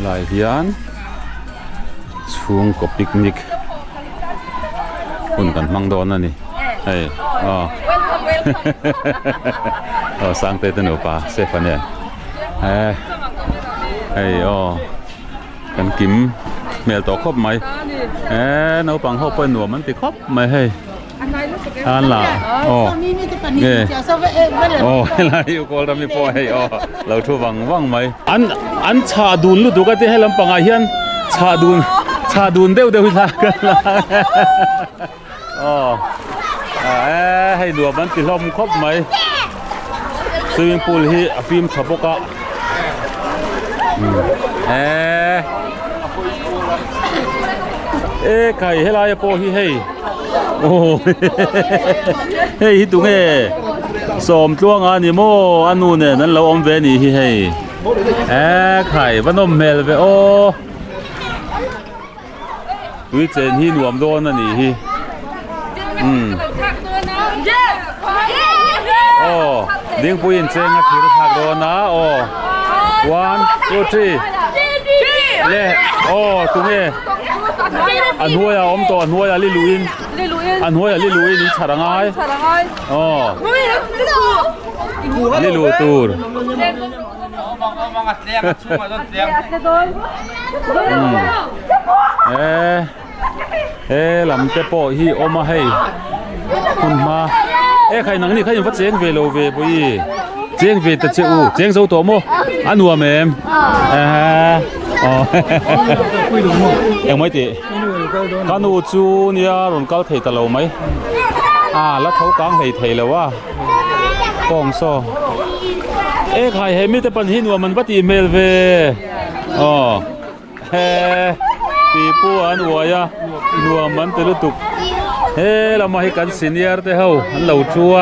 ลายฮิอันช่วงก็ปิกนิกคุณกันมังโดนนั่นนี่เฮ้ยอ๋ออ๋อสร้างเตตโนปาเซฟันเนี่ยเฮ้ยอ๋อกันกิมเมลต่อครบไหมเราปังเข้าไปหนัวมันติดครบไหมเฮ้ยอันล่ะอ๋อเนี่ยอ๋ออะไรอยู่ก็เราไม่พอให้อ๋อเราทั่ววังไหมอันชาดูนรู้ตัวกันที่ให้ลำปังอาเฮียนชาดูนเดี๋ยววิชากันละอ๋อให้หนัวมันติดลมครบไหมสวิงพูลที่ฟิล์มฉบกะใครให้ลายโปฮีให้โอ้เฮ้ยฮิตุเง่สมช่วงอันนี้โมอันนู้นเนี่ยนั้นเราอมเวนี่ให้ใครวันนมเมลเวโอวิเจนที่หนวมโดนนั่นนี่โอ้ดิ้งปุยนเจงอ่ะถือถักโดนนะโอ้ one two three เล่โอ้ตุเง่อันหัวยาอมตัวอันหัวยาลิลุอินอันหัวยาลิลุอินนี่ฉารังไงอ๋อลิลุตูร์ลำเตปอฮีออกมาให้คุณมาใครนังนี่ใครยังฟัดเจงเวโลเวปุยเจงเวตเจ้าเจงโซตัวโมอันหัวแม่อ๋อยังไม่ติกันอูจูเนี่ยรุ่นเก่าเทตะเราไหมแล้วเขากางเทแล้วว่าปองโซใครให้มิตรปัญหินว่ามันวัดอีเมลเวอ๋อปีปูอันวัวยานัวมันตะลุตุกเรามาให้กันซีเนียร์เท่าอันเหล่าชัว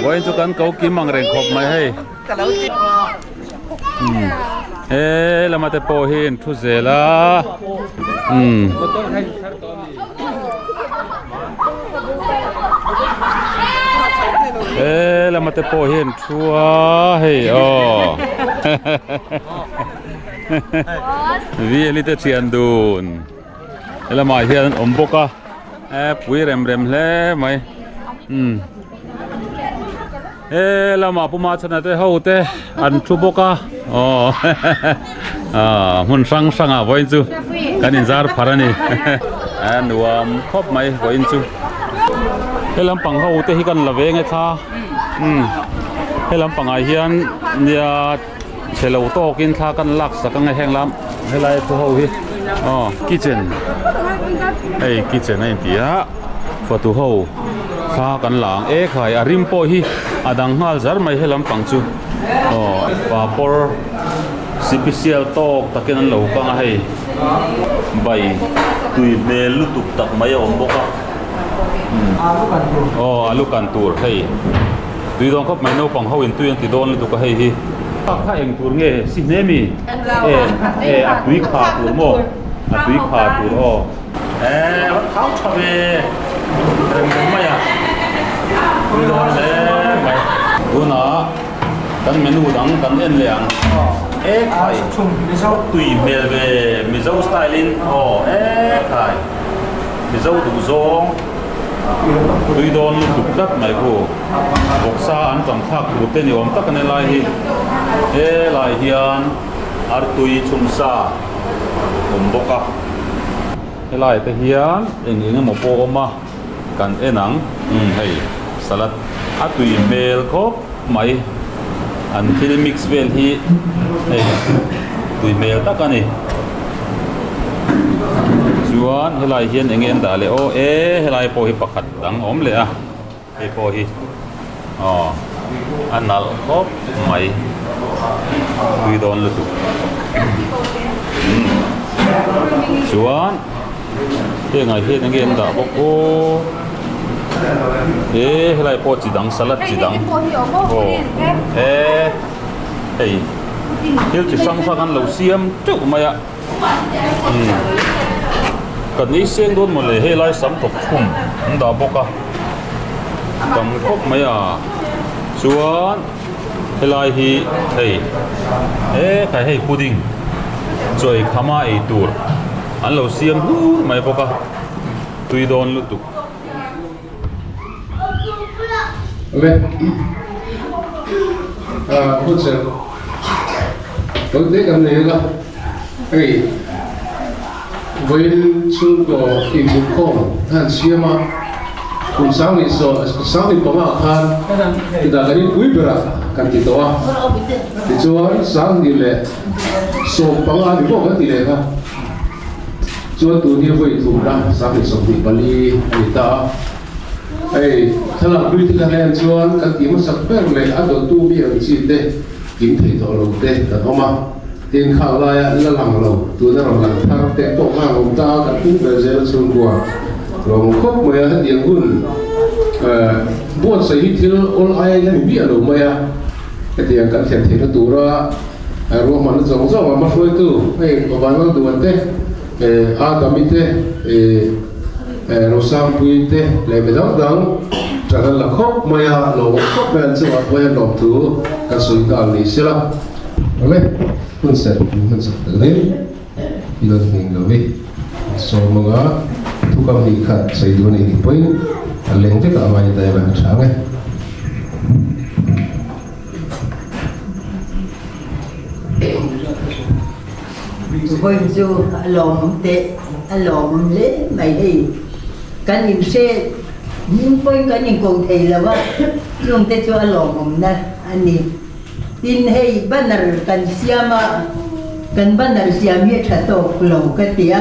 วันจุกันเขากินมังเร่งขบไม่ให้เรามาแต่โปเห็นทุเซล่าเรามาแต่โปเห็นชัวเฮ้ยอ๋อวิลิตเชียนดูนเรามาเห็นอมบกะปุยเร็มเล่ไหมเรามาปุ่มมาชนะเตะเขาเตะอันชุบกะอ๋อหุ่นสังวันจูกันอินซาร์พารานีอันวมครบไหมวันจูลำปังเขาเตะให้กันละเวงไงท่าลำปังไอเฮียนเนี่ยเชลล์โตกินท่ากันลักสักไงแห้งล้ำให้ไล่พวกเขาฮิอ๋อคิเชนคิเชนไอ้ที่ฮะฟัตุเขาข้ากันหลังใครอาริมโปฮีอาดังฮัลซาร์ไม่ให้ลำปังจูปาปอร์ซิปิเซียลโตกตะเกียนเหลวกังให้ใบตุยเมลุตุกตักไม่ยอมบกอาลูกันตูร์ให้ตุยดองครับไม่โนปังเขาเห็นตุยอันติดโดนลุตุกให้ฮีข้าเองตูร์เงี้ยสิเนมีตุยขาตูร์โมตุยขาตูร์วันเขาชอบเรื่องไม่ตุยโดนเลยไม่ดูนะกันเมนูดังกันเอ็นเลียงใครตุยเมลเวมิเจ้าสไตลินใครมิเจ้าดูซองตุยโดนลุกดัดไม่กูบอกซาอันต่างทักบุตรนี่ผมตักกันในลายลายเฮียนอาร์ตุยชุมซาผมบอกอะลายแต่เฮียนเองหมอโปอมากันหนังให้สลัดอาตุยเมลครบไม่อันที่มิกซ์เวลที่ตุยเมลตักกันนี่ชวนให้ลายเฮียนเองด่าเลยให้ลายโปฮิปักขัดดังอมเลยให้โปฮิอันนั้นครบไม่ตุยโดนลุตุชวนเฮียนเฮียนเองด่าบอกให้ลายโปจีดังสลัดจีดังเฮียจะสั่งกันเหล่าเสียมจุกมากันนี้เสียงโดนหมดเลยให้ลายสัมตกชุ่มนั่นด่าบอกกำคบมาชวนให้ลายฮีใครให้พุดดิ้ง Joy khama ei tur an lo siam hu mai boka tui don lu tu okay hôn sự tôi thấy cái này là cái với chung của tìm một con than xia mà cùng sáng đi sáng đi có mà than thì ta cái quý bữa là cần thì đó thì cho sáng đi lệ số bằng ăn thì có cái gì lệ không cho tụi đi với tụi ra sáng đi sống đi Bali đi ta ấyถ้าเราดูที่คะแนนชวนกันที่มันสักเพิ่มเลยอันตัวตู้มีอย่างจีนเด้กินถี่ต่อลงเด้แต่เอามาเตียนข่าวลายละหลังเราตัวนั้นเราหลังทางเตะตกมาลงตากับตู้เบลเซลชนกว่าเราครบเมื่อเตียนหุ่นบวชใส่ที่เราออนไลน์ยังมีอะไรไหมอ่ะเตียนกันเทียนที่เราตัวเรารวมมันสองมาช่วยตู้ไอ้บ้านเราตัวเด้อาดามิเด้เราสร้างพื้นที่เลยไปดังจากนั้นเราครบมาเราครบเป็นสิ่งว่าเราหลบถูกันสุดท้ายนี่สิละโอเคคุณเสร็จเลยที่เราเห็นเราวิสมงะทุกคำนี้ขัดใส่ดูนี่ไปเลี้ยงที่กับอะไรได้บ้างใช่ไหมbây giờ lòng tệ lòng lẽ mày đi cái nhìn xe nhưng với cái nhìn cụ thể là vậy dùng tệ cho lòng nè anh đi tin hay ban đầu cần xem mà cần ban đầu xem như trả tổ lòng cái tía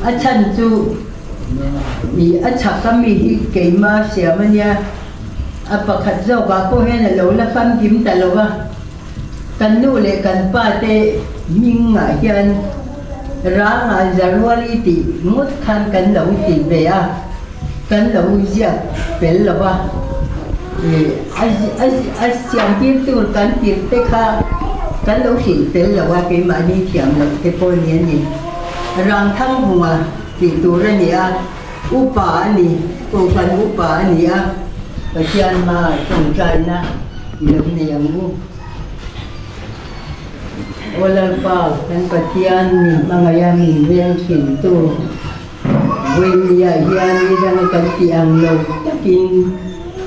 anh chân chú mi anh chắc cái mi cái mà xem mà nha à bác khách giàu cả cô hay là lâu là phàm kiếm tại lâu à cần nô lệ cần ba tệ nhưng ngại hiền ra ngài January thì ngút khăn cần lâu thì về à cần lâu gì về lâu à anh xem tiếp tôi cần tiếp tới khác cần lâu thì về lâu à cái mà đi xem là cái bôi nhện gì rằng thăng hùng à thì tôi ra nhỉ à upa nhỉ tôi cần upa nhỉ à và chuyện mà trong trái na lúc này anh u Wala pa kan patian ni mga yamin yang sinto. Wiya yan ni ang kantiang lo takin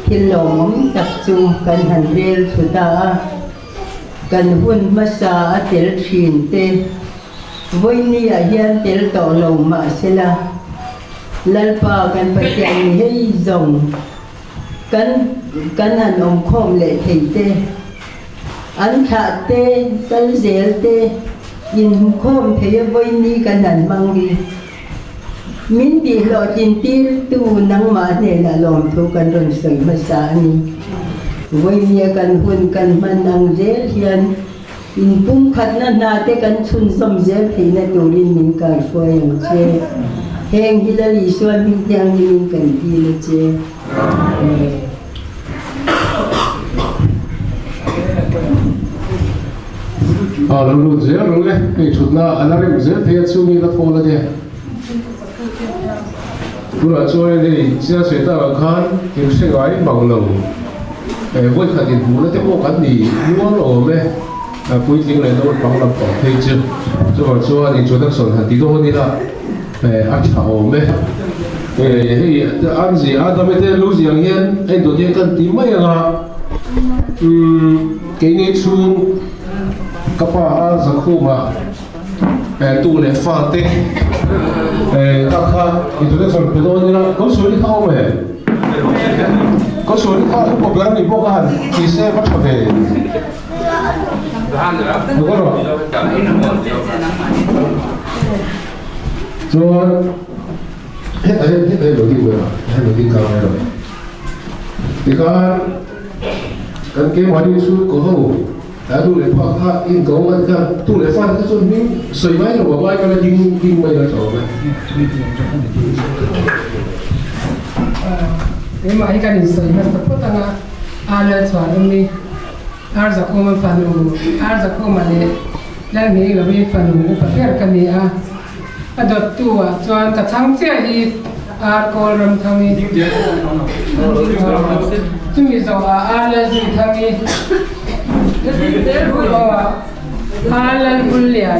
kilom taksu kan handel suta kan hun masa atel sinte. Wiya yan tel to lo ma sila. Lalpa kan patian ni hay zong kan hanom khom le thite. Anh khát tê, tân dễ tê, nhìn khom thấy với ni cái nền mang đi. Mình bị lộ chín tiêu tu năng mà này là lòng thu cần rừng sợi mà xa ni. Với ni cần huân cần mà năng dễ hiền, in bung khát na tê cần chun xâm dễ thì na tu rin mình cài phơi yang chê. Hèn hi là lý xuân mình đang mình cần đi là chê. Lalu zia rule, ni chutna anarim zia tiada sumi la thola je. Pura cuy ni sia cerita kan, yang sengai bangun. Buat katin pura tu bukan ni luar ome, pui tinggal tu bangun lampu hijau. Cuba ni cuba son hati tu ni lah, acah ome. Hei, anzi ada mete luz yang hian, itu dia kan timai yang kini chung kapa zakhu ma tu le fa te ta kha itu le son pedo ni la ko so ni khao me ko so ni khao ko plan ni bo kan ki se ba cha ve đúng rồi rồi hết đây đầu tiên rồi hết đầu tiên cao này rồi thì kan ke wadi su ko ho tu le pha kha in ko ma ka tu le fa ka so ni soi mai ro ba ka la ding mai la so ba ma ai ka ni soi ma ta pota nga ala chwa ni arza ko ma fa no arza ko ma le la ni ga bi fa no fa fer ka ni a adot tu a chuan ta chang che hi ar ko ram thangi chumi zo a ala ji thangi Alan Bullia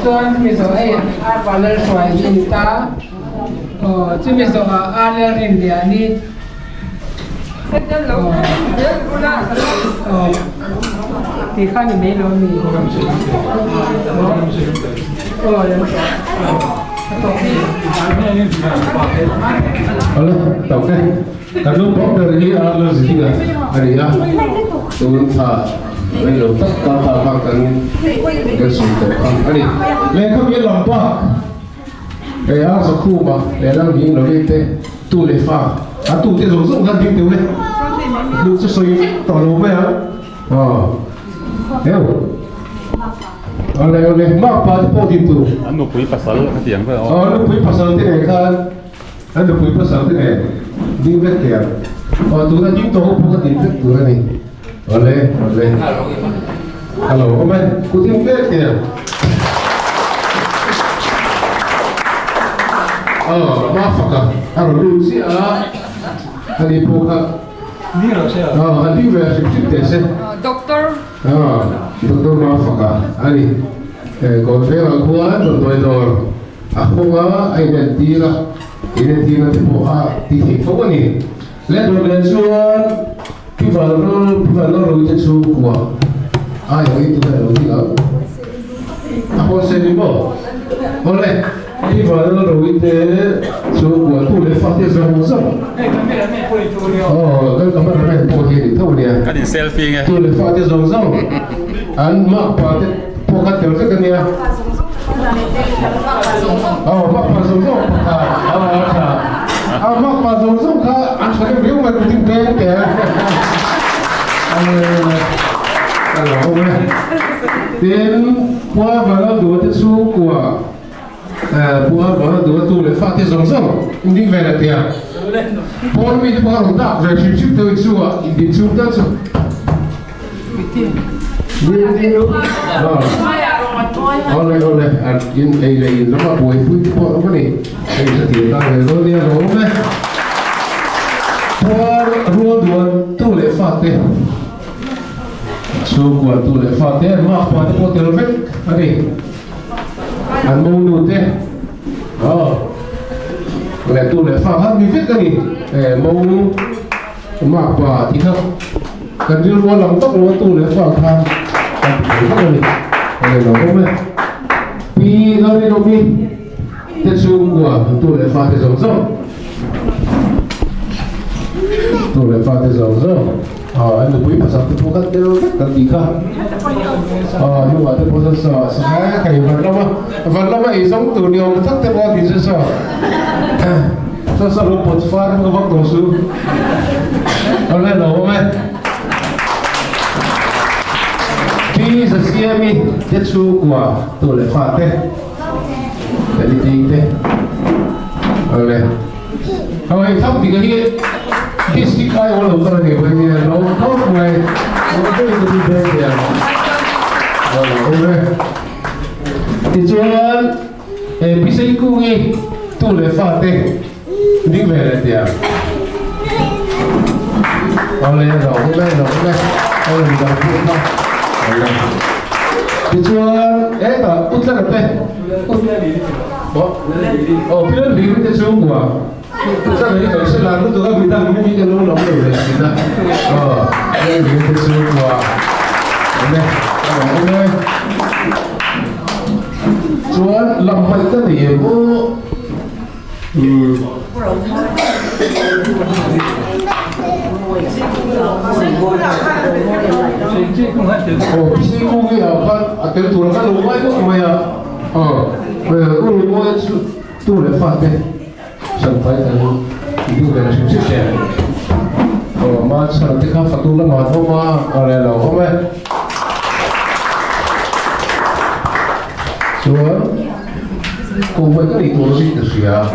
tuan miso ay apalar soy inta tu miso alar India ni thì khai mình mấy lô mì Halo, tahu kan? Kalau kau dari alam sini ada ya, tuan tak, lalu tak kau makan kesulitan. Ani, lekam ye lampak, seku mah, lelang ini lagi teh, tu lefa, tu teh zongsong kan tim tu le, tu sesuai tolong ya, oleh mak pada podi tu. Anu pui pasal katiang ko. Lu pui pasal tu kan, anu pui pasal tu di betul. Tu kan jin tahu bukan di betul ni. Oleh. Halo, omen, kuting betul. Maaf kak, harus si hari buka. Hari berapa sih desa? doktor Doktor maaf kak, hari. Konfer aku doktor. Aku identitas buka titik apa ni? Lalu lesuan, pivalor itu suku. Yang itu kan logika. Aku sendiri oleh pivalor itu suku tu lepas dia sama. Kan kamera main boleh tahu dia. Kan selfie nge. Tu lepas dia sama. An mak pada pokat terus kan dia. Mak pasang tu. Mak pasang tu kan antara dia macam kuting beng ya. Kalau then puas baru dua tu suku puas baru dua tu lepas dia sama. Ini bela dia. Puas ni baru tak. Jadi tu suku ini suku tu. Dia. Oleh ini nama boy pun apa ni? Ini setiap tahun kalau dia rumah, dua tu lepas deh, suku tu lepas deh, mak pada hotel vet, ni, anu tu deh, oleh tu lepas kan ni vet kan ni, mau mak pada tiga, kan dia luar lampak luar tu lepas kan, kan ni. Oleh lama, pi lagi, tersungguh tu lepas tersungguh, tu lepas tersungguh. Anu pun pasal tu bukan terus ketika. Lu ada proses saya kayak lama isong tu ni orang tak terbuat di sesa. Sesa lu potfar ngawak dosu. Oleh lama. Di sesiami dia suku tu lepas deh, jadi tinggi. Oleh, kalau itu tiga ni, kisi kaya orang orang ni punya, orang tahu punya, orang tu itu dia dia. Oleh, tujuan bisa ikut ni tu lepas deh, ni berat dia. Oleh, oleh dah pun. Tujuan, tak, utlan apa? Pilihan diri itu semua. Utlan ini kalau selalu tu kan kita ini kalau lama boleh kita. Ini itu semua. Oleh. Tujuan lama itu dia bu. Bisi ku ni apa? Atel turun kan rumah itu semua ya. Rumah itu tu lepas deh. Sampai tadi itu dah sukses. Macam kita fatula macam mana kalau lama. So, kau buat ni turun itu siapa?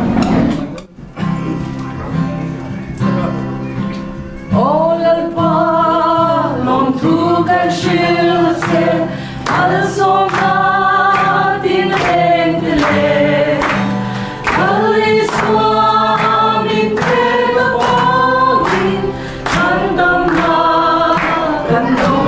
Alla som har din enkle, alla som inte var din, kan de ha, kan de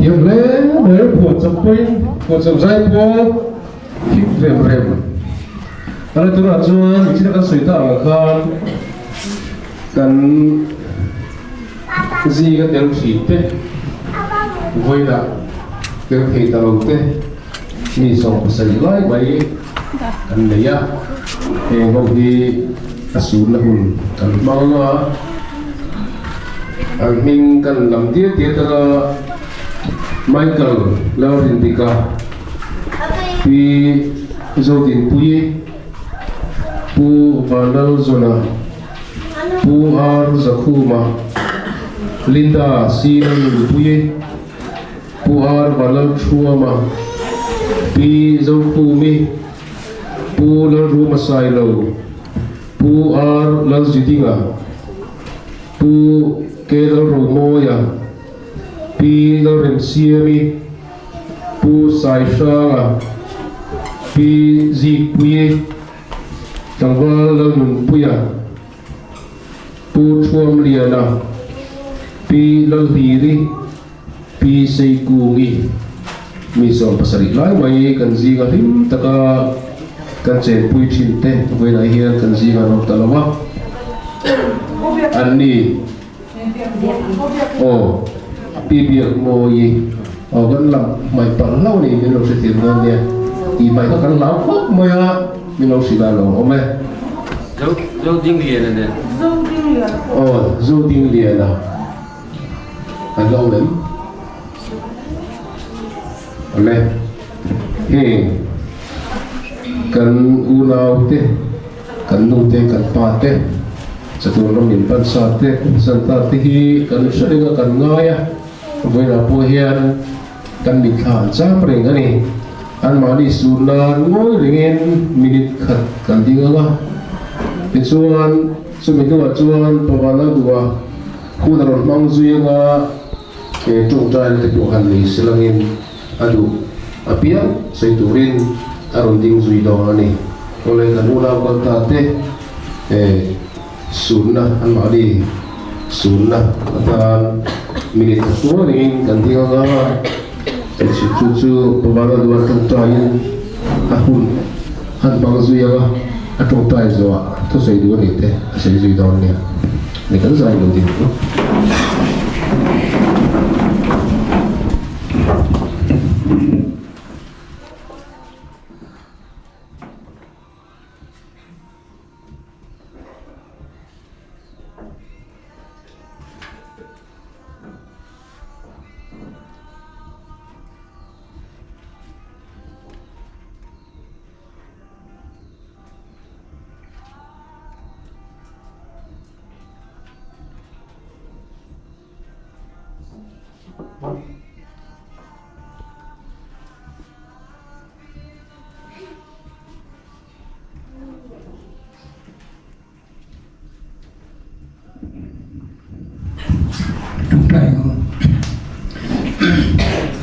yang le ne pho cham poi pho cham zai pho hip rem rem ala tu ra chuan chi ta kan soi ta khan kan gì cái tiếng chỉ thế vui là cái thầy tao thế mi sống sài lại vậy anh này á thì ngồi đi asul là hùn anh mang anh mình cần làm tiếp tiếp là Michael Laurentica vì dâu tiền pui pu vandal zona pu ar zakhuma Linda Sinan Puye Puar Valal Chuama Pi Zopumi Pu Lal Ruma Sailo Puar Lal Jidinga Pu Kedal Romoya Pi Lal Remsiami Pu Saishanga Pi Zik Puye Tangval Lal Nun Puya Pu Chuam Liana pi lal hiri pi sei kungi mi som pasari lai mai kan zinga rim taka kan chen pui thin te voi na hian kan zinga nok talawa anni o pi biak moi o kan lam mai pal lau ni min lo se tir ngon ne i mai ka kan lau khop mai a min lo sila lo o me dâu ding liền này dâu ding liền à anh lâu lắm lên he cần u nào thế cần nung thế cần pa thế sẽ tụi nó nhìn ban sa thế san ta thế hi cần sẽ đi cần ngay à với là po hiền cần đi khám cha bring cái này anh mà đi xuống là ngồi lên minute khát cần đi ngay thì chuan mình cứ bảo chuan bảo là đùa khu nào mang duyên à trong trai thì cũng hành lý sẽ là nghìn adu apia xây turin aron ding zui đó này oleh kan ulau kan tate sunna an ma di sunna atan minit so ning kan dia nga chu chu pabala dua trong trai ahun han bang zui ga atong trai zo to sei du ni te sei zui đó này ni kan zai lo din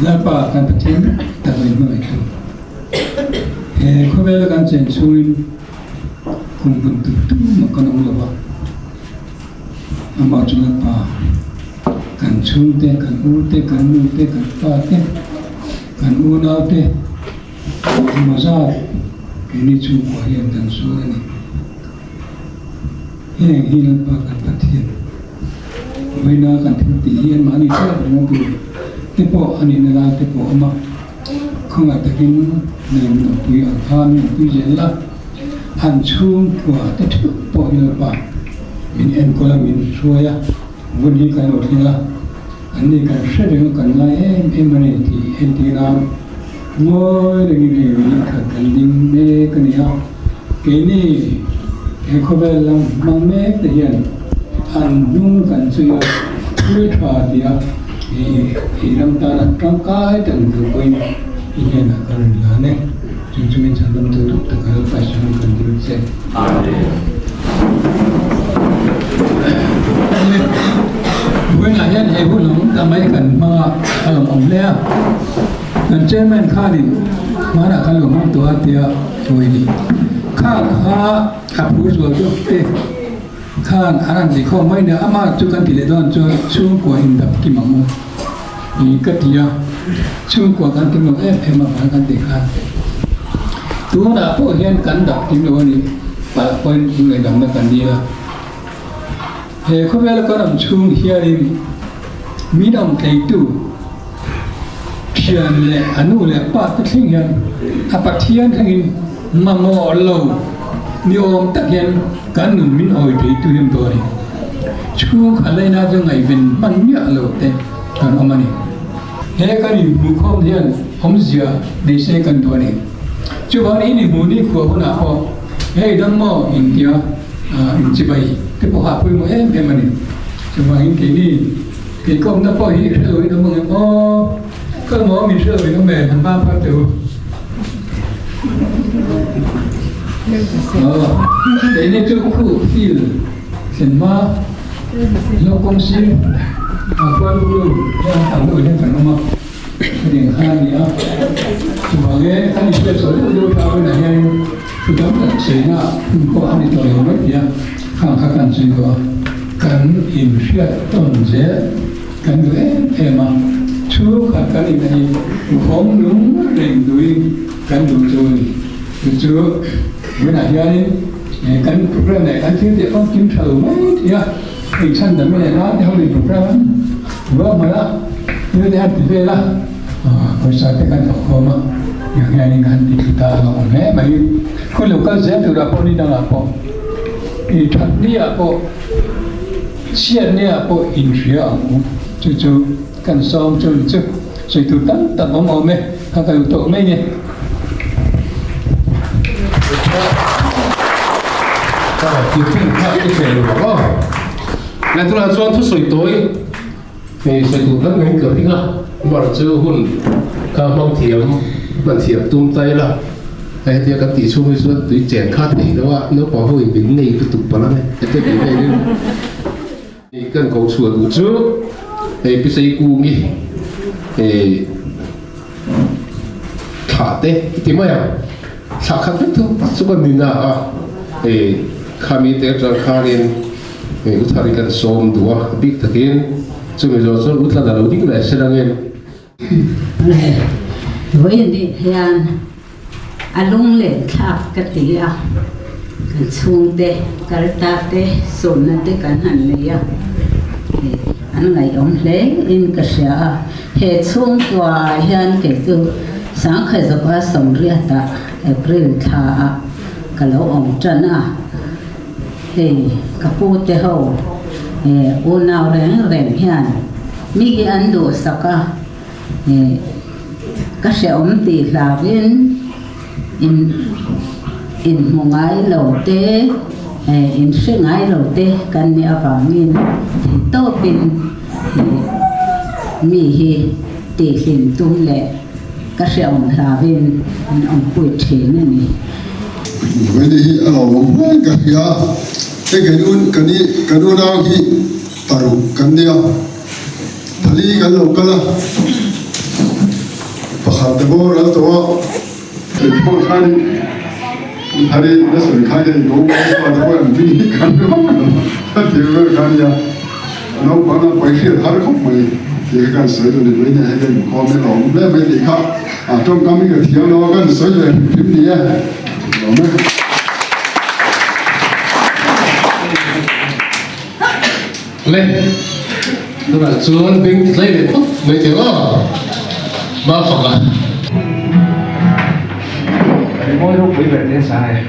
Lapa kan patin tabai mai tu. Khobel kan chen suin kum bun tu tu makan ulaba. Ama tu lapa kan chung te kan u te kan nu te kan pa te kan u na te maza ini chu ko hian kan su ni. Hi lapa kan patin. Wina kan ti hian mani cha mo tu tipo ani nela tipo ama không ai takin nem no pui an pui jela han chung kwa te thu po hil pa min en kola min suaya vun hi kai ot hila ani kan shere kan la em mane ti en ti na ngoi de ni ni kha kan ding me kan ya ke ni e ko bel lam mang me te hian an nung kan suya pui tha dia hiram ta trong cái trận từ quên ini nak kerana lah ne cuma jangan tutup tegal pasang kan dulu se when ayan hebu long tamai kan mga alam omlea kan chairman khani mana kalau mang tua dia tuini kha apu zo te khan aran di kho mai na ama chu kan tile don chu kwa hindap ki mamu ni katia chung của căn tim nó em mà phải căn tiền khác tu đã phổ hiện căn đặc tim nó này bà quên người đam nó căn đi là he có vẻ là con làm chung hiền mi đồng thấy tu thiền lệ anu lệ ba cái sinh hiền apa thiền thành mà mò lâu nhiều tất nhiên căn nụ min oi thấy tu hiền rồi chung khá lên na cho ngày vinh bắn nhẹ lâu thế còn ông này he cái gì mu không hiền không gì để xem căn tu này chú bảo này mu ni của con nào he đâm mò India chỉ vậy cái bộ hạp với một em này chú bảo cái gì cái công nó bỏ hi rồi nó mong em cái mỏ mình rồi nó mềm thành ba phát đều để nên chú khu feel hiện mà nó công xin quan luôn đang thẳng đội đang thẳng mà điện hai gì á chú bảo cái anh đi chơi rồi tôi đâu này anh tôi đóng là xây na có anh đi chơi mấy gì hàng khác anh chơi có cần im phiết tôn dễ cần người em mà chú cả cái này không đúng định đuôi cần đủ rồi chú bữa nay anh cần program này cần thiết để con kiếm thầu mấy thì thì sanh đam mê nó theo định program vợ mà đó như thế anh thì về là hồi sau cái cần học không mà những ngày này cần thì ta học nghe mà có lúc có dễ từ đó con đi đang làm không thì thật đi à cô chuyện này à cô in phía à chú cần xong cho chú rồi từ tận bóng ôm mê các cái tổ mê nhỉ điều kiện khác cái chuyện rồi đó là tôi là chọn thuốc sôi tối thì sôi tối rất nhanh cửa tiếng à mà là chưa hôn cao phong thiểm bản thiểm tung tay là cái thì các tỷ số mới xuất tới chèn khát thì đó nó có hồi bình này cứ tụt vào này cái cái này đi thì cần cầu sửa đủ trước thì cái xây cu mi thì thả tê thì mới à thả khát hết thôi số còn mình à thì kami te tra kharin me uthari kan som duwa big takin chumi zo zo utla da lo dik la serangen với đi hiền alung lệ tháp cái tía cái chuông tê cái ta tê sồn na tê cái hành lệ à anh ngày ông lễ in cái xe hệ chuông tua hiền cái tu sáng khai giờ qua sông ria ta April tha cái lỗ ông chân à thì cái phụ tê hậu u nào rèn hiền mi cái anh đồ saka các sẽ ôm tì là viên in một ngày lâu tê in sinh ngày lâu tê cần nhà vàng in thì tô pin mi hi tì hình tung lệ các sẽ ôm là viên ông quỳ chế này vậy thì ở cái cái đun nào khi taru cái đi à thali cái lâu cái là bakal tebor atau tebor kan hari nasib kan jadi dua orang orang ini kan tebor kan ya nó có nó phải khi thar không mới thì cái sợi đồ này này cái có mấy lòng mấy mấy thì khác trong cái cái thiếu nó cái sợi này phím gì á lên tôi là chuan binh lấy để tốt mấy tiếng ba phòng à cái mỗi lúc bị bệnh đến sai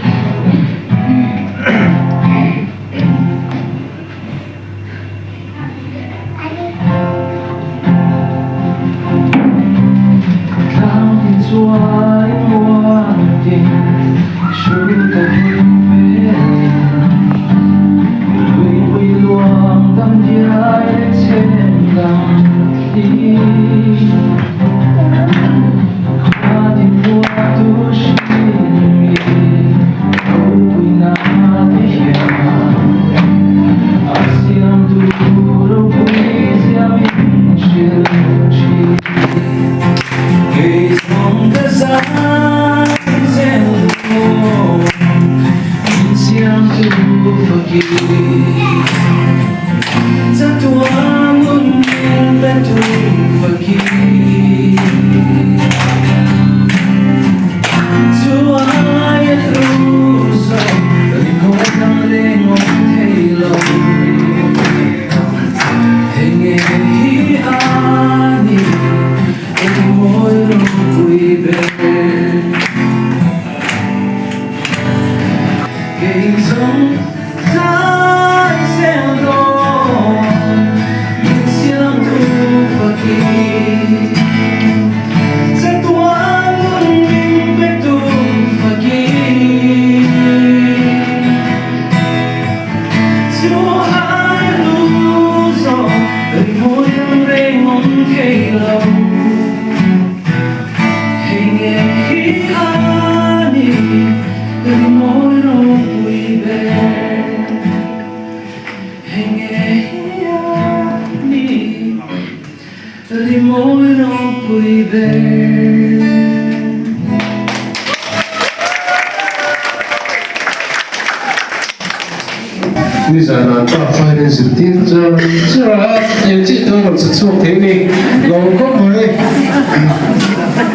你在那大发的是点着，是啊，也记得我是做给你，老公们，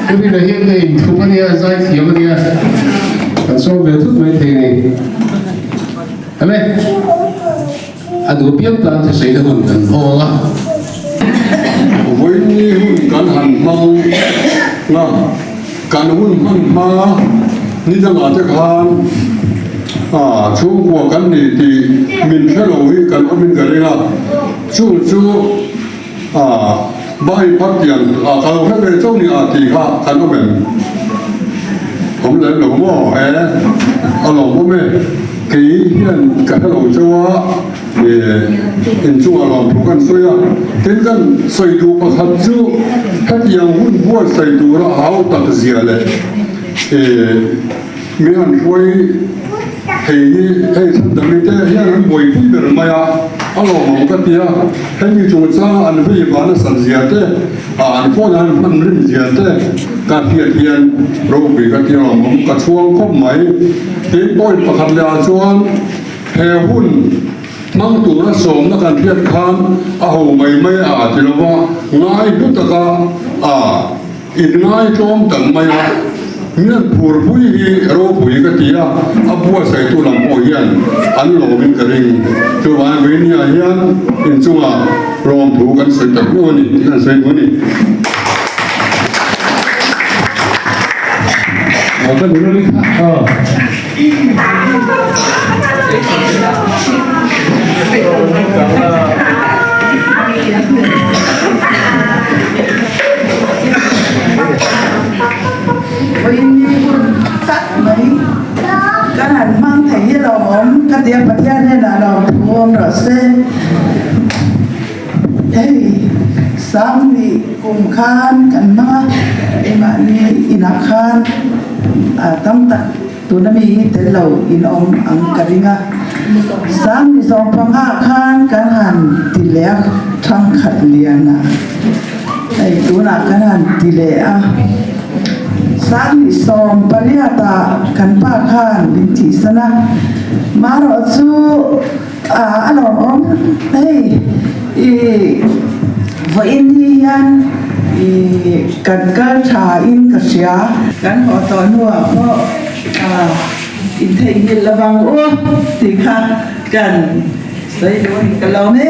这边的现在图个呢，在提个呢，说别突没听你，係咪？啊，如果邊單就死得混人好啊！với những căn hàng mang na căn hun mang ma ni đang ở trên hàng chú của căn này thì mình sẽ lưu ý căn ở bên cái này chú bài phát triển kalau phải về trong này thì căn ở bên không lấy lỗ mỏ ở lỗ mỏ bên cái hiện cái lỗ châu in chung ở lòng thuộc căn xoay cái căn xoay đủ bậc hạt chú các yang hun bua xoay đủ là hao tắc gì đấy mấy anh xoay hay thằng đam mê thế anh bồi phi bề mày ở lòng cái tia hay như chúng ta anh phải bán sản gì thế anh phô anh mình làm gì thế cái tiền rồi bị cái tia lòng cái chuông khóc máy cái bồi bậc hạt là chuông hay hun mang tụ ra sớm nó cần thiết khăn hầu mày thì nó va ngay lúc ta in ngay trong tầng mày miền phur bui hi ro bui cái tia bua sai tu làm bồi hiền anh lo mình cái đình cho bạn với nhà hiền in chung rom thủกันsai tập luôn đi cái sai luôn đi cái bữa đi với những cắt mấy cái hành mang thấy là ốm cái tiệm bát gia này là lòng ốm rồi xe đây sáng đi cùng khan cảnh mà em bạn đi inap khan tâm tật tụi nó bị tới lầu in ốm ăn cà ri nga sáng đi dòng phong hạ khan cái hành thì lẽ thăng khát liền đây tụi nó cái hành thì lẽ sáng đi som pariata kan pa khan bin chỉ sana maro chu alo hey với Indian kan ka tha in ka sia kan ho to nuwa mo in thei ni lawang o ti kha kan sai do ni kalau ne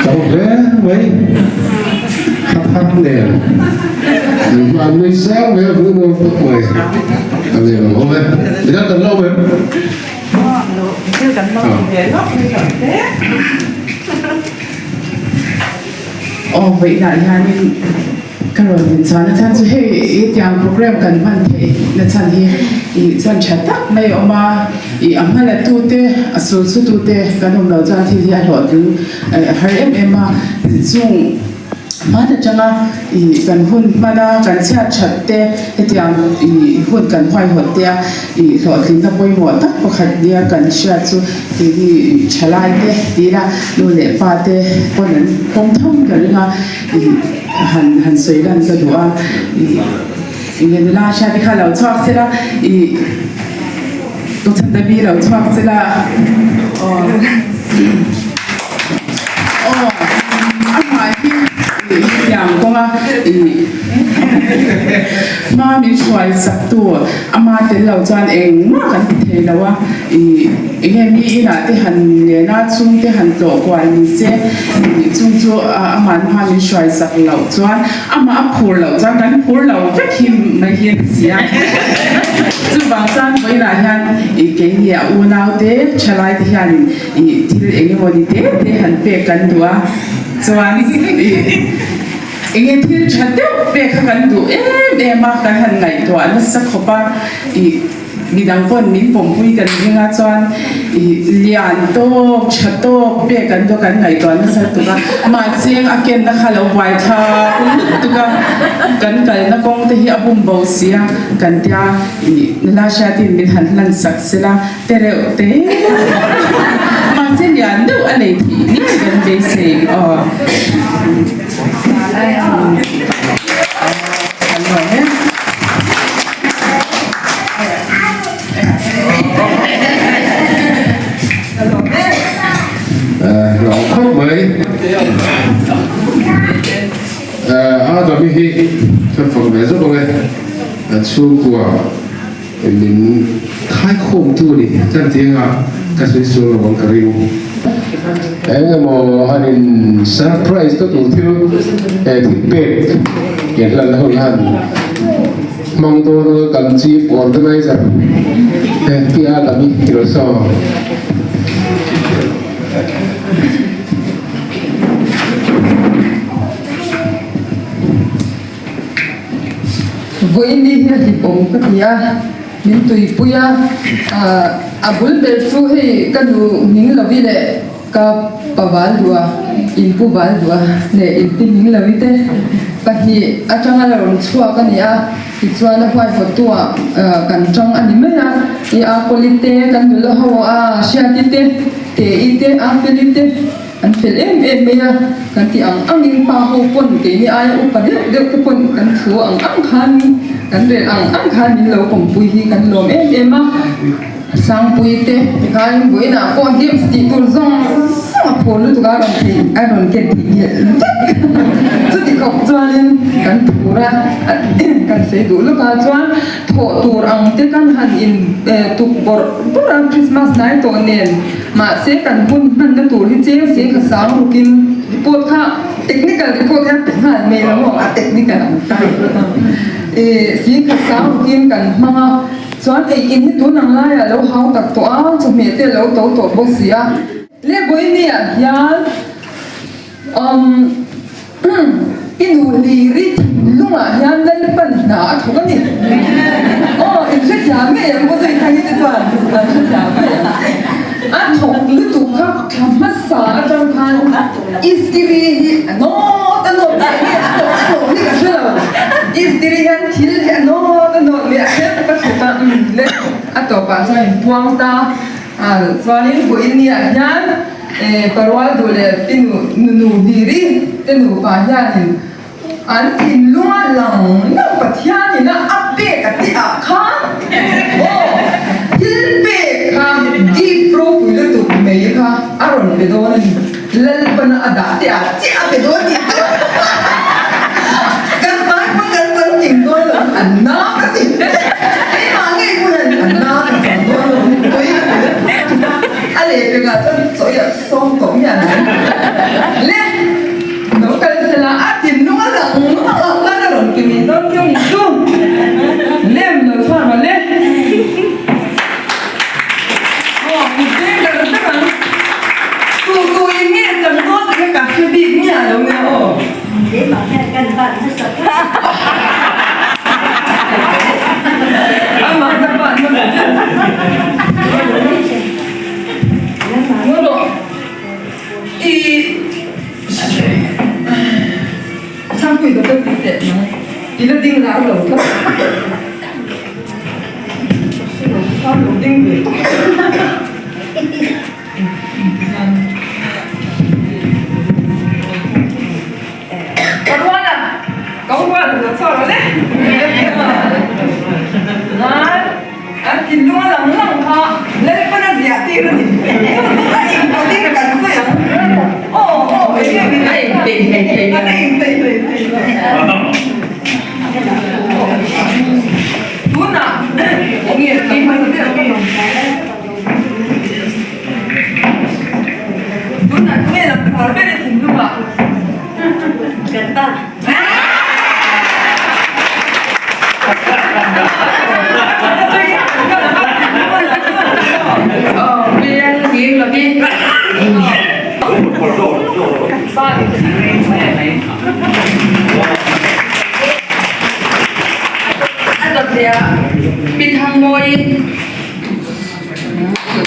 cháu bé mấy khắp nè mà nuôi sáng bé cứ nuôi tốt mày làm gì mà không biết thì rất cần lâu vậy chưa cần lâu về góc như thế vậy là yani cái rồi mình chọn là chọn cho hệ tiếng program cần hoàn thể là chọn hệ chọn chat tắc mấy ông mà amma là tu te asul su tu te cái hôm đầu chọn thì anh hỏi cứ hay em mà dùng mà để cho nó cần hun mà nó cần chia chặt te cái tiếng hun cần hoài hột te rồi thì nó bôi mỏ tắc có khát dia cần chia cho thì trả lại te thì là luôn để pha te con nên không thông cái nó han soi dan sa dua ingin la sha di khala chak sila to chan da bi lo chak sila ama hi yang ko nga ma mi chwai sak tu ama te lo chan eng ma kan the la wa ingin mi ina te han ne na chung te han to kwa ni se chung chu aman ha mi chwai sak lo chuan ama phur lo chang kan phur lo vek him mai hian sia chu bang san mai na hian ke ya u nau te chalai te hian thil eng mo di te han pe kan dua chuan ingin thil chat te pe kha kan du em ma kan han ngai to an sak khopa มีดังคนมิ้นผมคุยกันยังไงจวนเลียนโตชัดโตเปียกันตัวกันไงตอนนั้นตุกมาเสียงอาเกนนะคะเราไว้ท่าตุกกันนักกงที่อาบุมเบาเสียกันที่นลาชาติมินหันลันสักเสละเตเรอเตมาเสียนดูอะไรที่นี่กันเบสิกเราเข้าไปตอนนี้จะฟังแบบนี้เลยช่วงกว่ามินท้ายโค้งตัวนี้จันทีอ่ะก็สวยสวยระวังกระดิ่งโมอันนี้เซอร์ไพรส์ตัวที่ที่เป็ดเห็นแล้วหันมองตัวกันชีฟออร์แกไนเซอร์ที่อาตามีที่เราสอบ Voi ni hi pom ka tia min tui puya abul bel fu he ka nu ning lawi le ka pawal dua in pu bal dua ne in pi ning lawi te ka hi atanga la ron chua ka nia ti chua na hwai fo tua kan chang ani me ya i a polite kan du lo ho a sha ti te ite a pelite an fel em me ya kan ti ang in pa ho pon ke ni ai u pa de ke pon kan thu ang khan kan re ang khan min lo kom pui hi kan lom em ma sang pui te kan bui na ko hi sti tur zong sa po lu tu ga ron ti a ron ke ti tu ti ko chuan kan pura kan se du lu ka chuan tho tur ang te kan han in tu bor pura Christmas nai to nen ma se kan bun han na tur hi che se ka sang rukin report kha technical report ha ha me la mo a technical ta si ka sang rukin kan ma chuan ei in hi tu nang lai a lo hau tak to a chu me te lo to bo sia le boi ni a hian inu li ri lunga hian lan pan na thu ka ni in se ja me em bo sai khai te chuan an se ja me an thok lu tu kha khamas sa atang khan istiri no ta no ni ka shela istiri han thil no me a he ka ta le ato pa sai puang ta chuanin bu in ni a hian parwal dole tinu nu diri tinu pa hian an in lunga lang na pathian na ape ka ti a khan til pe kha di pro pu tu me kha aron be don lal pan ada ti a ti a be don ni kan pa ko kan san king don an na ka ti ai ma ngai ku an na ka san don koi ale pe ga san so ya song ko ya le no kan se la atin no la la ron ki mi don yo ni tu lem no fa ma le ni te ga ta tu i mi kan no ka ka bi ni a lo me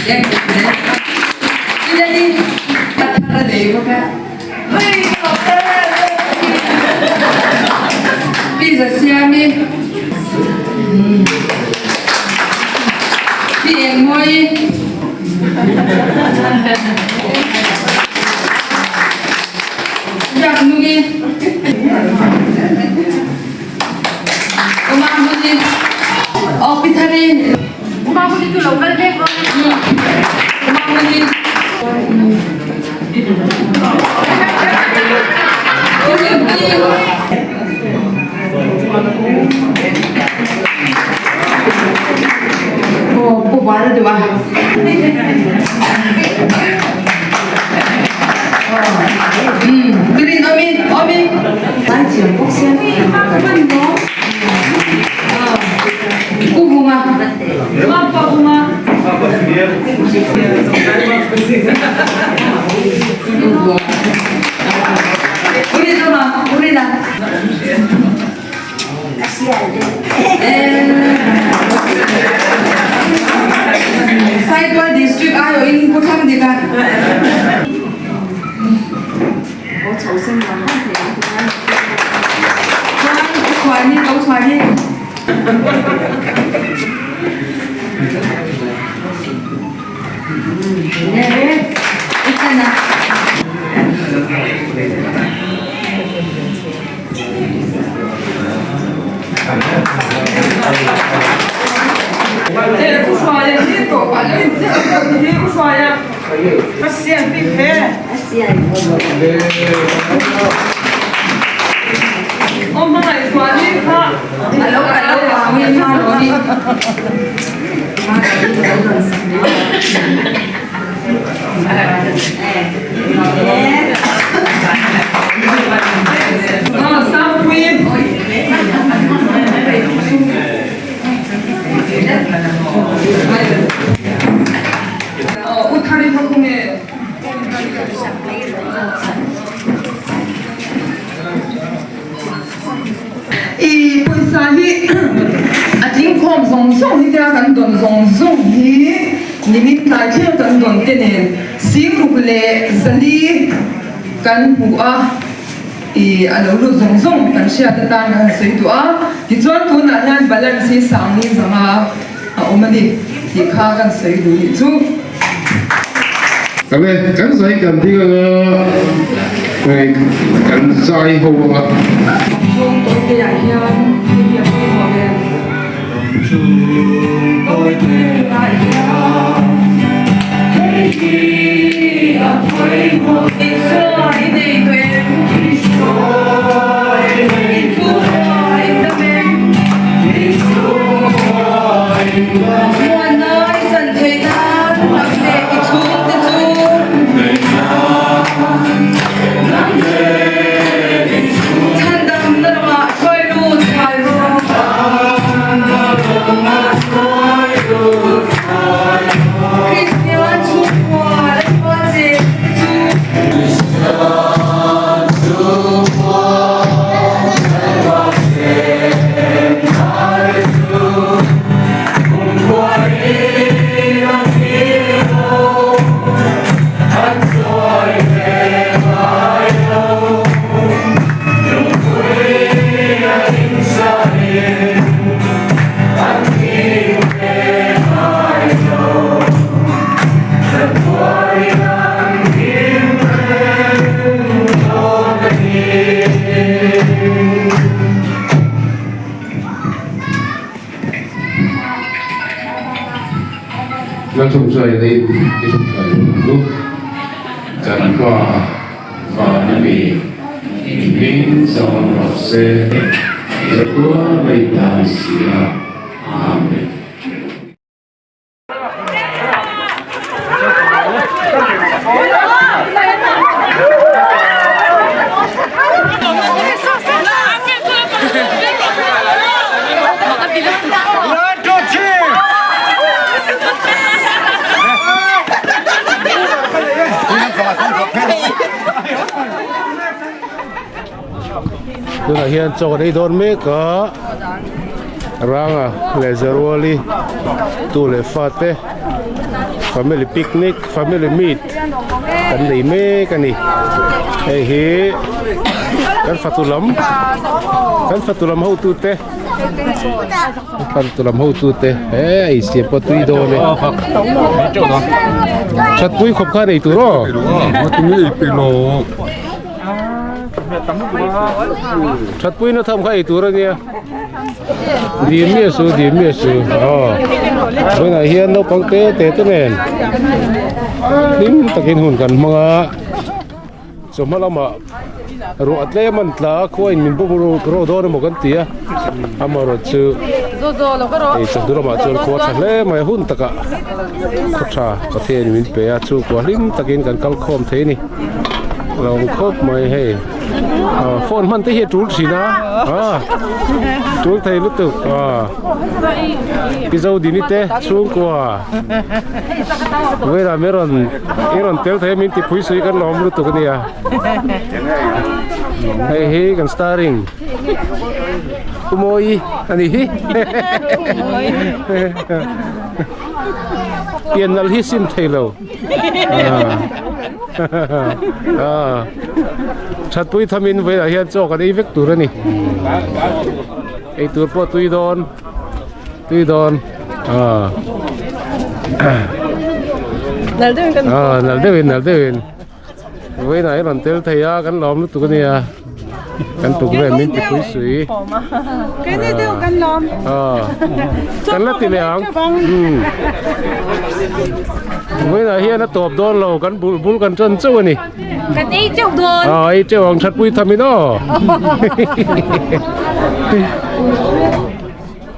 Jadi kata deh bukan. Bisa siami. Bien muy. Ya nungi. Oma muni. Oh pitari. Oma muni tu lokal deh. Oma muni. Oh, 뽑아라 좋아. 그린 어미. 난지요 혹시? 고구마. 고구마. 우리나. Saitwal district ayo in Putang dika. Swani. Ikana. 이 본사히 아직 검성성 이대가 간돈 성성이 님이 다시 간돈 때는 시루글레 살리 간 부아 이 알로 성성 간시아다 땅 세이도아 기존 돈 안한 발란시 상니 자마 어머니 이 카간 세이도 주 그래 간사이 간디가 간사이 호가 좀 돌게 야현 이게 뭐게 좀 돌게 야현 헤이 아프이 뭐 있어 이제 돼 nó trồng trời đây cái trồng trời lúc chẳng qua và những vị những dòng ngọc xe rất quá mây tàn xỉa amen. Tôi là hiện cho đây đón mấy cả rang à laser wali tu le fate family picnic family meet kan ni me kan ni he kan fatulam ho tu te fatulam ho tu te ai sia potui do le chat pui khop kha nei tu ro tu ni pe lo chat pui na tham khai tu ra nia đi miếng su bây giờ hiện đâu bằng tế thế này nín ta kinh hồnกันmga so malama ro atle man tla khoi min bu ro do mo kan tia amaro chu e chu dura ma chon ko thale mai hun taka kha ka the ni min pe a chu ko lim takin kan kal khom the ni lòng khop mai he phone man te he tul sina tul thai lu tu cái dâu đi nít té xuống qua với là meron tel thấy mình thì phui suy cái lom lu tu cái này hey hey kan starring kumoi ani hi yên nal hi sim thai lo chặt pui thamin với là hiện cho cái đấy vết tu rồi nèไอ้ตัวพวกตุยโดนนั่นเดินกันนั่นเดินไว้ไหนหลังเตลไทยกันล้อมรู้ตัวกันเนี่ยกันตุกเรมินติปุยสุยกันนี่เดียวกันล้อมกันละติเหลียงไว้ไหนเฮียนะตบโดนเรากันบุลกันจนเจ้านี่กันไอ้เจ้าโดนไอ้เจ้าของชัดปุยทำมิโน่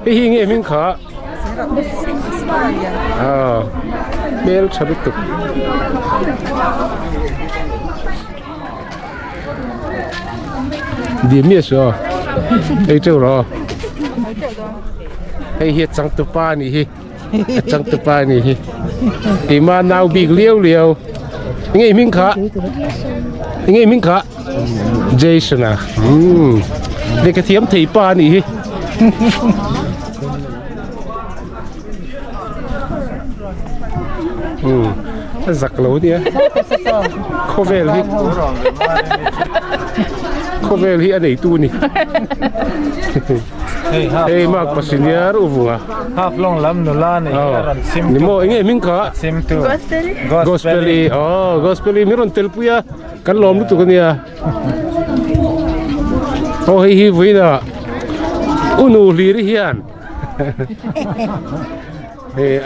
ไอ้หิงเอ็มิงขาเบลชัดตุกดีมีสอไอ้เจ้ารอไอ้เฮ็ดจังตุปานี่ฮิจังตุปานี่ฮิไอ้มานาวบิกเลี้ยวไงมิงขาเจสันอ่ะเด็กกระเทียมถีปานี่ฮิสักโลเนี่ยโคเวลฮิอันไหนตู้นี่เฮ้ยมากปัสสิเนียร์อุบุงอ่ะhalf long lam nula ni ran sim นี่โมเองมิงขา sim tu gospeli gospeliมิรอนเตลปุยกันล้อมรู้ตัวกันเนี่ยโอ้เฮ้ยวิ่งอ่ะอุนูลีริฮิอัน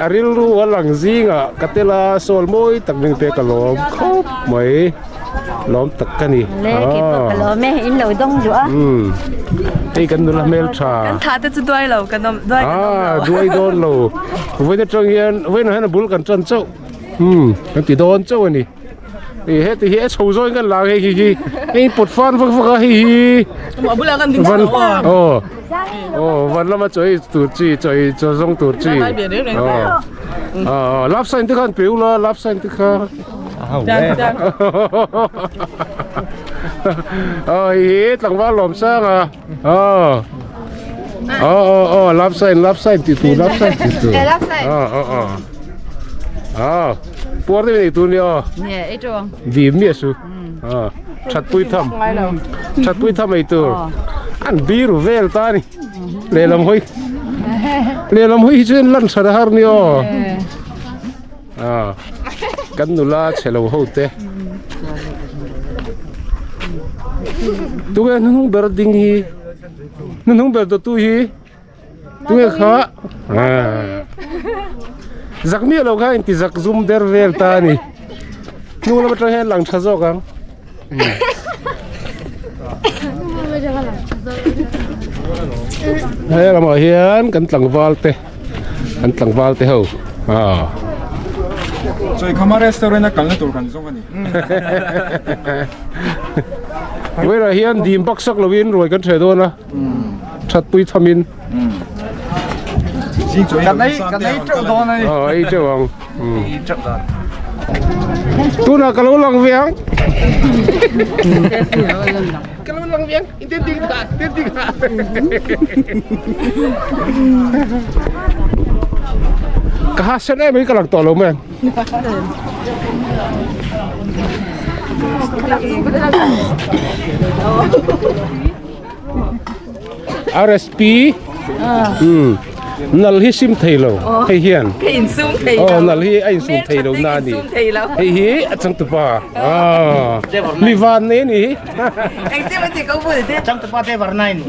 อาริลรู้ว่าหลังซิงอ่ะกัตเตลาโซลโมยตักหนึ่งเปกะล้อมครบไหมล้อมตักกันนี่เล่กี่ปกล้อมแม่อินเหล่าต้องอยู่อ่ะไอ้กันดูละเมลชากันท้าจะด้วยเหล่ากันด้วยโดนเราเว้นจังเฮียนเว้นให้บุลกันจนเจ้ากันติโดนเจ้านี่เฮ้ยที่โชว์ซ้อนกันหลังเฮ้ยไอ้ปวดฟันฟังเฮ้ยมาบุลกันดิ้งวันวันละมาจ่อยตูจีจ่อยจะส่งตูจีรับสันติขันเปรี้ยวละรับสันติขันจังเฮ้ยหลังว่าหลอมสร้างอ่ะรับสันติตูรับสันติตูปวดที่ไหนตัวเนี่ยเนี่ยไอ้จวงดีมีสุชัดปุยทำไอ้ตัวอันบีรูเวลตานี่เลลำห้อยเช่นลั่นสระหารนี่กันนุลาเชลว์โฮเต้ตัวนั้นนุ่งเบอร์ดิ้งฮีนุ่งเบอร์ตัวฮีตัวข้าจักมีเราค่ะอินทิจักซุ่มเดอร์เวลตานี่นู่นเราไปทำให้หลังชาโซกันเฮ้ยเรามาเฮียนกันหลังวาลเต้เหรอ저희 카마레스토랑에 갈래 돌간 송간이 เวลาเฮียนดีมบักซักลวินรวยกันเฉยตัวนะชัดปุยทมินกันไหนเจ้าตัวไหนไอ้เจ้าวังตัวน่ะกะโลลังเวียงอินเดียดิกา กะฉันไม่กำลังต่อลงแม่RSP nal hi sim thailo hei hian cái in zoom thì nal hi ai sum thailo na ni hei hi achang tu pa mi van ne ni anh tiếp anh thì có vui thế Chẳng tập te var nine.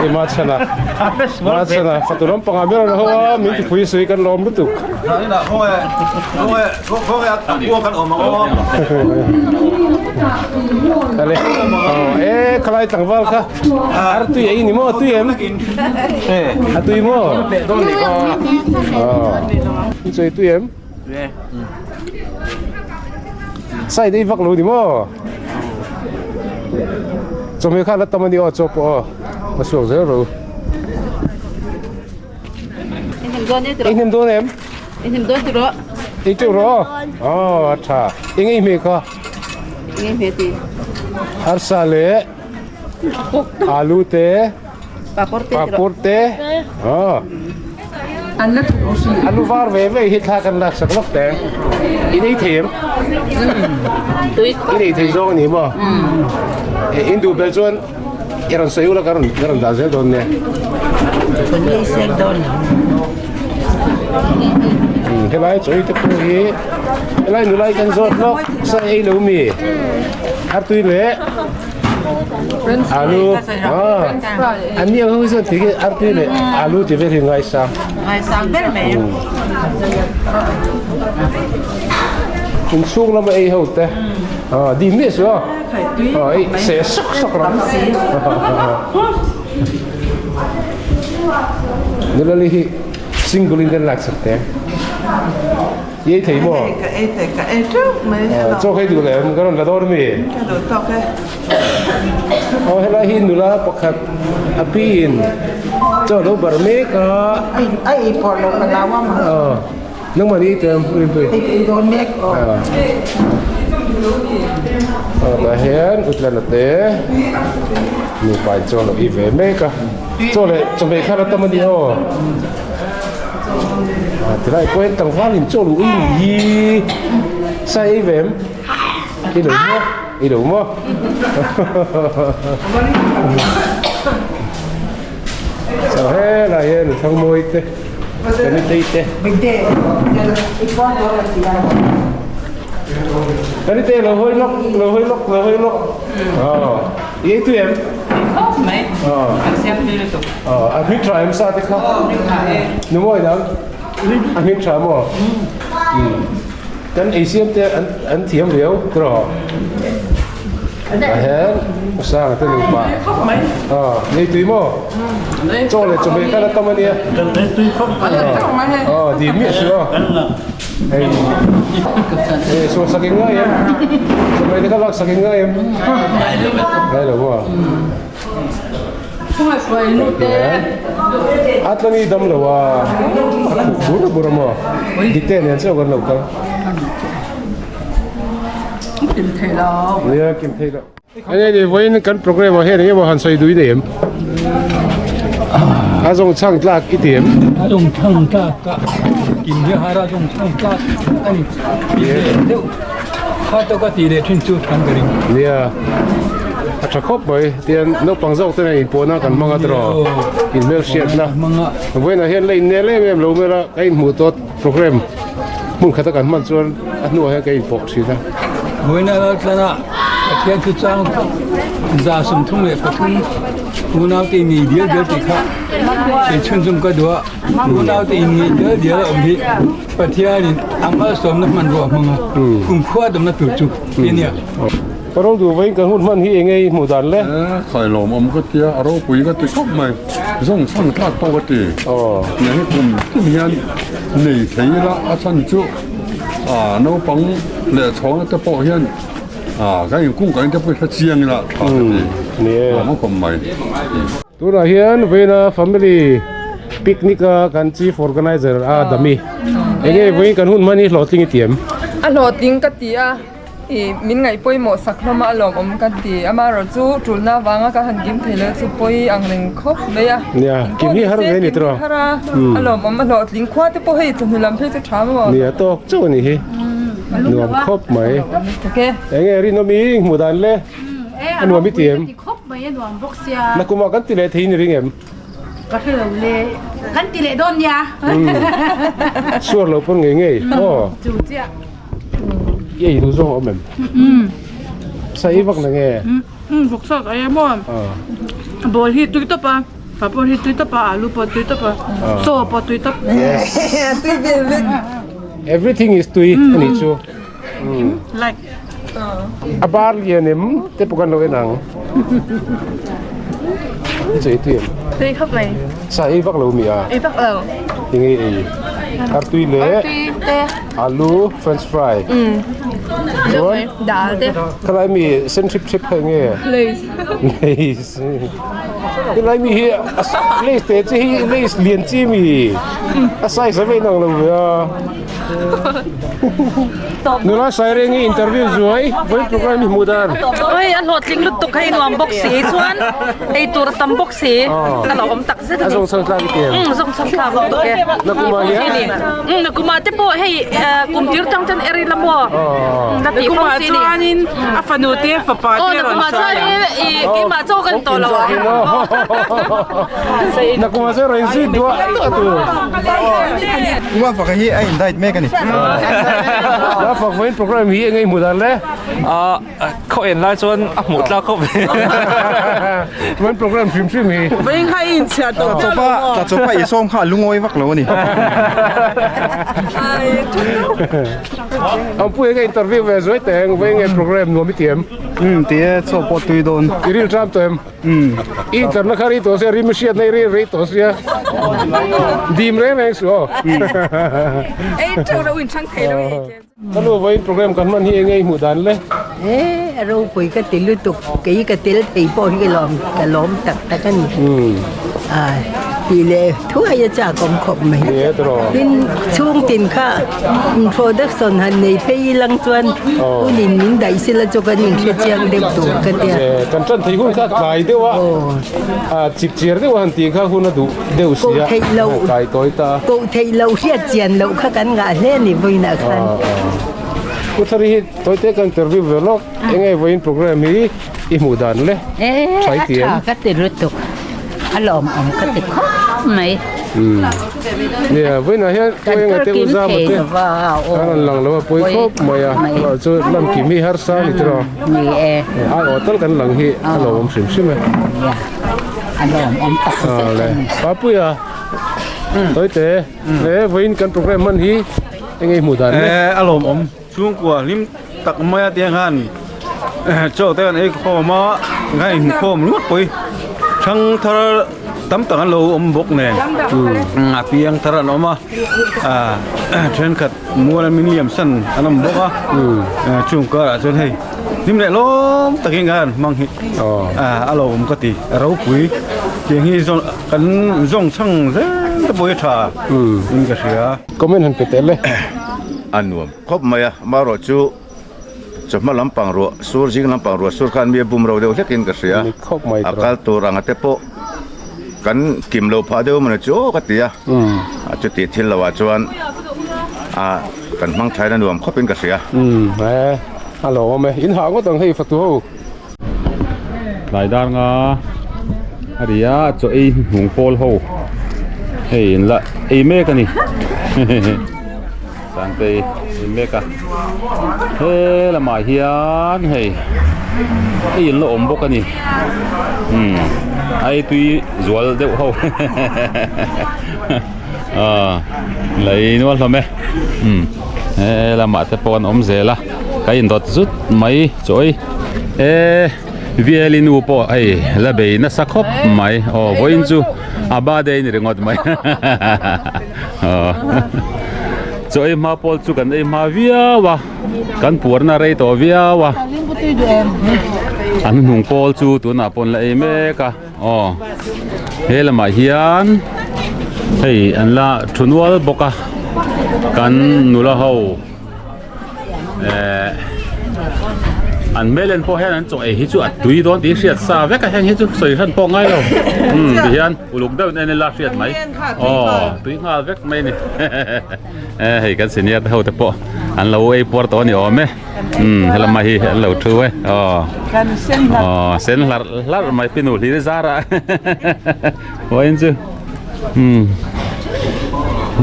Imachana faturam pangamira na hawa min ti pui sui kan lom lutuk Ini nak kau kan omong. ale kalai tangwal ka artu ye ni mo tu yem atu mo chơi tu yem sai dei vak lo ni mo cho mấy khát là tâm đi ở chỗ po mà xuống dưới rồi anh em đón em từ đó đi chỗ đó अच्छा anh em có anh em thì arsale alu te papor te alu var về hít thangกันละสักรอบแต่อีนี่เทียมอีนี่เทียมโจ้นี่มั้งอินดูเบลจวนyaran sayo la karon dazel don ne Isek doon. helai choi te pu hi helai nulai kan zot lok sa ei lo mi atui le alu ani ho so thi atui le alu ti ve ngai sang very mẹ in sung la ma ei ho te di mi so ei se sok ra nilali hi single in kan lak sakte ye thei mo cái trước mấy cho cái điều này cái là đó mi cái đồ to cái helai hin nula pakhat apin cho lo bar me ka ai bỏ lộc cái nào mà nang mani tem rin pe ai đồ mẹ ta hen utlan te ni pai cho lo i ve me ka cho le cho me kha ta mani ho thì lại quên tầng hoa liền cho lũ gì sai vém đi đủ mua sao hết là yên thằng môi thế cái này tây thế mình để ít con đó là gì à cái này tây là hơi lóc vậy tụi em anh biết try em sao thế không đúng rồi đó anh biết try mà cái ACM thế anh thiếm liều rồi hết sang tới lục bạc đây tùy mà cho lại chuẩn bị cái là tâm anh đi đi miết chưa so saking nga em so may ka saking nga em ay lo mo at lang idam lo wa bura mo diten yan sa gan lo ka kim thầy lo yeah kim thei lo anh đi với cái program mà hết này mà han sai đuôi điểm dùng chăng lạc cái điểm dùng chăng lạc kim như hai ra dùng chăng lạc anh nếu hai tao có tỷ lệ chuyên chú thằng cái yeah chắc khóc bởi tiền nó bằng dầu thế này bố nó cần mang ra rồi in mail share na với là hiện lên nè lên em lâu mới là cái một tốt program muốn khát cần mang cho anh nuôi hay cái box gì đó với là là thiên chú trang ra sum thung lệ phát thung muốn nào thì nghỉ đĩa thì khác để chuyên dùng cái đó muốn nào thì nghỉ đĩa là ông thì phát thiên thì ăn ở sớm nó mình rồi mà cùng khoa đâm nó tự chụp cái này có đâu đủ với cái hút man hi ngay một đàn lẽ khởi lồm ông cái tia aro quý cái tia khóc mày dùng sang thắt to cái tia này cùng cái miền nỉ thấy là chân chú nó bằng lệ chó cái bộ hiện cái gì cũng cái cái phải chiang là nè nó còn mày tôi là hiện với là family picnic kan chief organizer dami ege với kan hun man hi lo ting tiam lo tiếng cái tía min ngai poi mo saklama lom kan ti ama ro chu tulna wanga ka han gim thele chu poi ang reng khop meya nia kimi har ve ni tro hara alom amma lo tling khwa te po hei chu lam phe chu thama nia tok chu ni hi nuam khop mai okay enge ri no mi mudan le nuam mi tiem ครบไปยันหวังบอกเสีย na kuma kan ti le thein ring em ก็คือเลยกันติเลโดนยา sur lo pon nge nge o จูเจีย ye du zo om em sai vak na nge บอกสักไอ้บ้านบอลฮิตตุยตับปะปะบอลฮิตตุยตับปะลูปตุยตับปะโซ่ปตุยตับ everything is tui ani chu like abar lienem te pokan lo enang chei tiem เฮ้ยครับไหม sai vak lo mi a ไอ้พักเออ tingi e ar tui le เต้ alu french fry เดี๋ยวไปด่าเต้ kalai mi centrip chip nge เลย leis kalai mi hi leis te chi hi leis lien chi mi asai sa ve nang lo ya nula sai rengi interview zuai voi program hi mudan เฮ้ยอันหดลิงลุตุกให้นวมบอกสีชวนไอ้ตัวตำบอกสีตลอดอมตักเส้น azong sang tlang tiem ส่งสัมภาระบอกแก na kuma ya นักกุมาเตโปให้กุมจิรจังจันเอริลมัวนักกุมาจวนินอัฟนูเตฟปาเตนักกุมาจวนินอีกิมาโจกันตัวละวะ na kuma sa rin si dua tu Kuma fa hi ai dai me ka ni. na fa voi program hi ngai mudan le เขาเห็นแล้วชวนหมุดแล้วเขาไป voi program film film hi ไม่ให้อินเสียตัว Ta chopa i som kha lungoi vak lo ni. am pu ngai interview ve zoi teng voi ngai program no mi tiem Tie cho po tui don. iril tram tem inter na khari to se rim shiat nei ri to sia dim re ngai so เอ้เจ้าเราอินช่างเทแล้วอีก kalau voi program kan man hi ngai mudan le rồi quỳ cái tiền liên tục kỹ cái tiền thì bỏ cái lom tật ta cái thì lệ thua hay chả còn khóc mày ye tro nên chung tiền khác production hành này phải lăng chuan tôi nhìn những đại sứ là cho cái những cái trang đẹp tụ cái tiền kan chan thei hun kha kai de wa chip chier de wan ti kha hun du deu sia kai toi ta cô thấy lâu riết tiền lâu khác cắn ngã lên thì vui nè khăn Utari toi te kan interview velok engai voin program hi I mudan le sai tiem cái tiền liên tục alom cái tiền khóc mày ne voin a hian toi engai te uza ma te an lang lo poi khop maya lo chu lam ki mi har sa ni tro ni ai otal kan lang hi alo om sim sim alom tak le pa pu ya toi te le voin kan program man hi engai mudan le Alom om chung kwa lim tak maya tiang han. Cho te an e kho ma ngai khom lut poi. Chang thar tam tang lo om bok ne. Piang thar no ma. Tren khat mua min liam san anam boka. Chung ka ra chon hei. Nim le lom taking gan mang hi. Alom ka ti rau pui. Tiang hi zong kan zong chang ze ta boi tha. In ka sia. comment han petele Anuam khop maya maro chu choma lampang ro sur jing lampang ro sur khan mi bum ro deu lekin ka sia khop mai akal to ranga te po kan kim lo pha deu man chu ka tia chu ti thil lawa chuan kan mang thai na nuam khopin ka sia alo me in ha ngo tang hei fatu lại đang aria cho ai hùng pol ho hey la ai me ka ni sang te me ka he la mai hian hey ai lo om bok ani ai tui zual deu ho lấy nó làm mẹ là mà tập con ôm dễ là cái đọt rút máy chối violin upo ai là bể nó sắc hop máy với chú ba đây này ngọt máy chối mà pol chú cần em mà vía wa cần puar na rei to vía wa anh hùng pol chú tu na pon là em cả he là mà hiền hey anh là thunual boka kan nula ho อันเมลันพอแค่นั้นจงฮิจูอัดตุยโดนตีเสียดซาเวกแห้งฮิจูใส่ขันพอง่ายแล้วดิฉันอุลุกเดินในลาเสียดไหมอ๋อตุยง่ายเวกไม่นี่ให้กันเสียเนี่ยเท่าแต่พออันเราไอ้ปวดตัวนี่อ๋อไหมให้เรามาฮีเราช่วยอ๋อเส้นลาไม่เป็นหนูที่ได้ซาระว่าอย่าง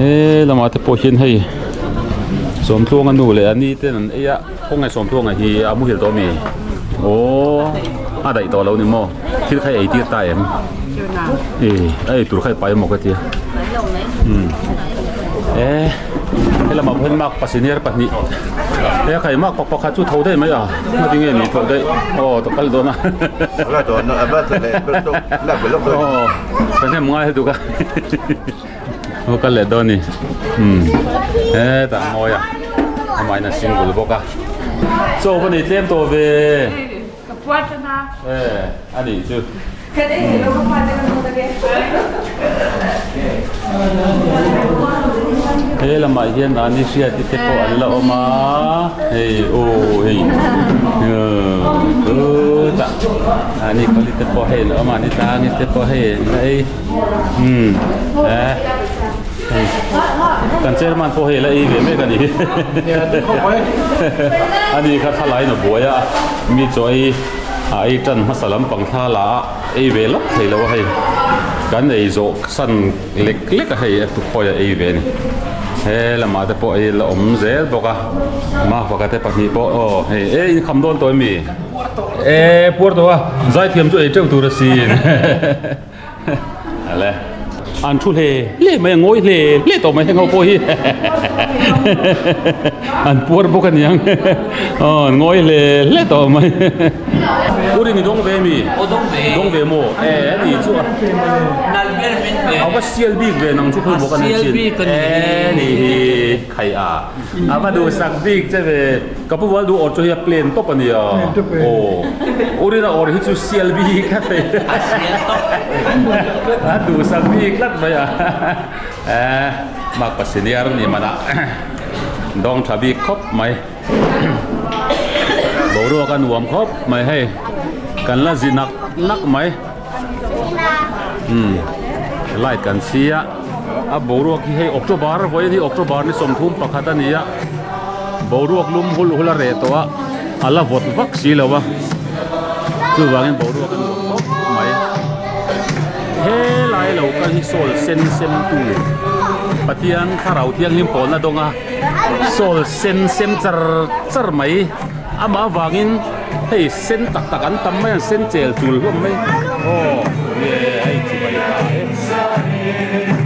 นี้เรามาแต่พอชินให้สมทวงกันหนูเลยอันนี้เต้นไอ้ยะพวกไงสมทวงไงที่อามุเห็นตัวมีโอ้อะไรตัวเราเนี่ยมั้งคิดใครไอ้ที่ตายมั้งไอ้ตัวใครไปหมดกันทีให้เรามาเพิ่มมากปัสสิเนียร์ปัสนี้ใครมากปอกขาจุดเท่าได้ไหมอ่ะมาถึงเงี้ยนี่เท่าได้โอ้ตกกันโดนนะแล้วโดนแล้วเลยแล้วเป็นลูกโอ้เป็นแค่มึงไงดูกันโอ้กันเลยโดนนี่แต่งอยอ่ะทำไมน่ะซิงกุลบอกอ่ะโซ่คนนี้เต็มตัวเว้กับวัดนะอันนี้ชื่อแค่ได้เห็นแล้วก็พอจะกันหมดเลยลำบากเย็นอันนี้เสียที่เทปอันละออกมาโอ้จ้ะอันนี้ก็ลิเทปให้ละออกมานี่ตานี่เทปให้กันเชื่อมันพอเห็นแล้วอีกไม่กันอีกอันนี้ข้าทลายหนูบัวอ่ะมีจอยไอ้จันมาสลัมปังท่าละไอ้เวลให้แล้วให้กันไอ้โจสันเล็กๆให้ทุกคนไอ้เวนละมาแต่พอไอ้ละอมเจ็บบอกอะมาพอกันแต่ปักนี้พอคำโดนตัวมีปวดตัวใจเทียมช่วยเจ้าตัวละสีอะไรอันทุเล่ไม่งอยเล่ต่อไม่ให้เขาโอยอันปวดพวกกันยังงอยเล่ต่อไม่อุรินี่ดงเวมีดงเวโมนี่ชัวเอาว่าเซียลบีเวนังชุกคนบอกกันนี่นี่ใครมาดูสักบีกจะเวกับพวกว่าดูอดจะเฮียเปลี่ยนตบกันนี่โอ้อุริน่ะอดที่จะเซียลบีกันเลยดูสักบีกลัดไปมากปัสสิเนียร์นี่มันดองทบีครบไหมบรัวกันหวมครบไหมให้กันละสินักไหมไล่กันเสียบรัวที่ให้ออกตัวบาร์ไว้ที่ออกตัวบาร์นี่สมทุนประคัตนี้บรัวลุ่มหุลเรตัวalla vot vak si lawa chu wangin boru kan mai he lai lo ka hi sol sen tu patian kharau tiang lim pol na donga sol sen char mai ama wangin hei sen tak an tam mai sen chel chul mai oh ye ai chi bai ta